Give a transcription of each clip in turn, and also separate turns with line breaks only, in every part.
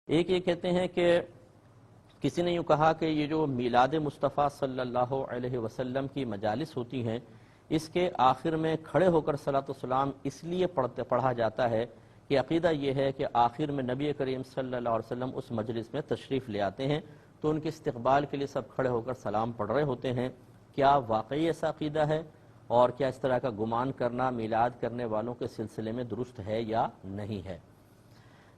ایک یہ کہتے ہیں کہ کسی نے یوں کہا کہ یہ جو میلاد مصطفیٰ صلی اللہ علیہ وسلم کی مجالس ہوتی ہیں، اس کے آخر میں کھڑے ہو کر صلاۃ والسلام اس لیے پڑھا جاتا ہے کہ عقیدہ یہ ہے کہ آخر میں نبی کریم صلی اللہ علیہ وسلم اس مجلس میں تشریف لے آتے ہیں، تو ان کے استقبال کے لیے سب کھڑے ہو کر سلام پڑھ رہے ہوتے ہیں۔ کیا واقعی ایسا عقیدہ ہے؟ اور کیا اس طرح کا گمان کرنا میلاد کرنے والوں کے سلسلے میں درست ہے یا نہیں ہے؟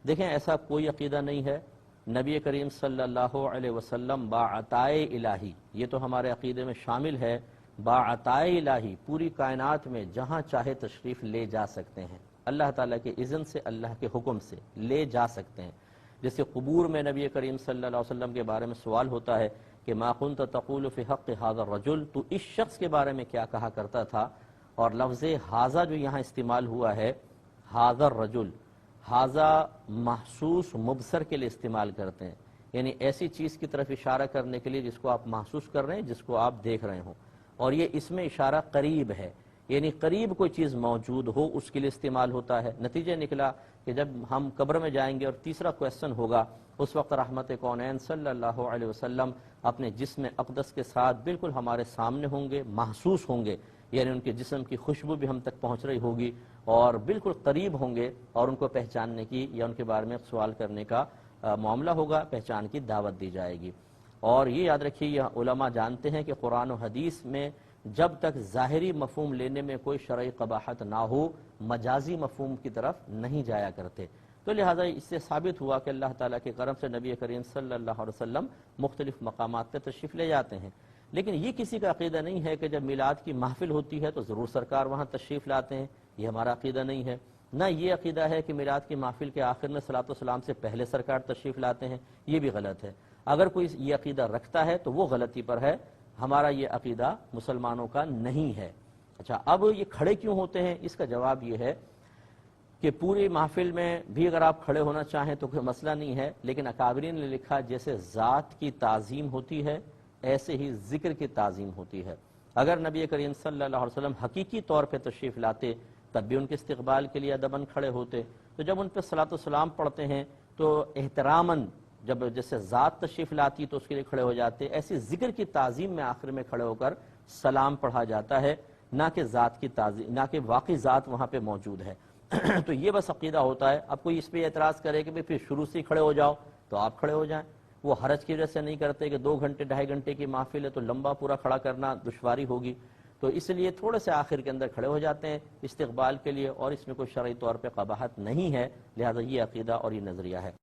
دیکھیں، ایسا کوئی عقیدہ نہیں ہے۔ نبی کریم صلی اللہ علیہ وسلم باعطائے الہی، یہ تو ہمارے عقیدے میں شامل ہے، باعطائے الہی پوری کائنات میں جہاں چاہے تشریف لے جا سکتے ہیں، اللہ تعالیٰ کے اذن سے، اللہ کے حکم سے لے جا سکتے ہیں۔ جیسے قبور میں نبی کریم صلی اللہ علیہ وسلم کے بارے میں سوال ہوتا ہے کہ ما كنت تقول فی حق هذا الرجل، تو اس شخص کے بارے میں کیا کہا کرتا تھا؟ اور لفظ ھذا جو یہاں استعمال ہوا ہے، ھذا الرجل، ھذا محسوس مبصر کے لیے استعمال کرتے ہیں، یعنی ایسی چیز کی طرف اشارہ کرنے کے لیے جس کو آپ محسوس کر رہے ہیں، جس کو آپ دیکھ رہے ہوں، اور یہ اس میں اشارہ قریب ہے، یعنی قریب کوئی چیز موجود ہو اس کے لیے استعمال ہوتا ہے۔ نتیجہ نکلا کہ جب ہم قبر میں جائیں گے اور تیسرا کویسچن ہوگا، اس وقت رحمت کونین صلی اللہ علیہ وسلم اپنے جسم اقدس کے ساتھ بالکل ہمارے سامنے ہوں گے، محسوس ہوں گے، یعنی ان کے جسم کی خوشبو بھی ہم تک پہنچ رہی ہوگی اور بالکل قریب ہوں گے، اور ان کو پہچاننے کی یا ان کے بارے میں سوال کرنے کا معاملہ ہوگا، پہچان کی دعوت دی جائے گی۔ اور یہ یاد رکھیے، یہ علماء جانتے ہیں کہ قرآن و حدیث میں جب تک ظاہری مفہوم لینے میں کوئی شرعی قباحت نہ ہو، مجازی مفہوم کی طرف نہیں جایا کرتے۔ تو لہٰذا اس سے ثابت ہوا کہ اللہ تعالیٰ کے کرم سے نبی کریم صلی اللہ علیہ وسلم مختلف مقامات پہ تشریف لے جاتے ہیں۔ لیکن یہ کسی کا عقیدہ نہیں ہے کہ جب میلاد کی محفل ہوتی ہے تو ضرور سرکار وہاں تشریف لاتے ہیں، یہ ہمارا عقیدہ نہیں ہے۔ نہ یہ عقیدہ ہے کہ میلاد کی محفل کے آخر میں صلاۃ والسلام سے پہلے سرکار تشریف لاتے ہیں، یہ بھی غلط ہے۔ اگر کوئی یہ عقیدہ رکھتا ہے تو وہ غلطی پر ہے، ہمارا یہ عقیدہ مسلمانوں کا نہیں ہے۔ اچھا، اب یہ کھڑے کیوں ہوتے ہیں؟ اس کا جواب یہ ہے کہ پوری محفل میں بھی اگر آپ کھڑے ہونا چاہیں تو کوئی مسئلہ نہیں ہے، لیکن اکابرین نے لکھا جیسے ذات کی تعظیم ہوتی ہے ایسے ہی ذکر کی تعظیم ہوتی ہے۔ اگر نبی کریم صلی اللہ علیہ وسلم حقیقی طور پہ تشریف لاتے تب بھی ان کے استقبال کے لیے ادباً کھڑے ہوتے، تو جب ان پہ صلاۃ والسلام پڑھتے ہیں تو احتراماً، جب جیسے ذات تشریف لاتی تو اس کے لیے کھڑے ہو جاتے، ایسی ذکر کی تعظیم میں آخر میں کھڑے ہو کر سلام پڑھا جاتا ہے، نہ کہ ذات کی تعظیم، نہ کہ واقعی ذات وہاں پہ موجود ہے۔ تو یہ بس عقیدہ ہوتا ہے۔ اب کوئی اس پہ اعتراض کرے کہ پھر شروع سے ہی کھڑے ہو جاؤ، تو آپ کھڑے ہو جائیں۔ وہ حرج کی وجہ سے نہیں کرتے کہ 2 گھنٹے 2.5 گھنٹے کی محفل ہے تو لمبا پورا کھڑا کرنا دشواری ہوگی، تو اس لیے تھوڑے سے آخر کے اندر کھڑے ہو جاتے ہیں استقبال کے لیے، اور اس میں کوئی شرعی طور پہ قباحت نہیں ہے، لہذا یہ عقیدہ اور یہ نظریہ ہے۔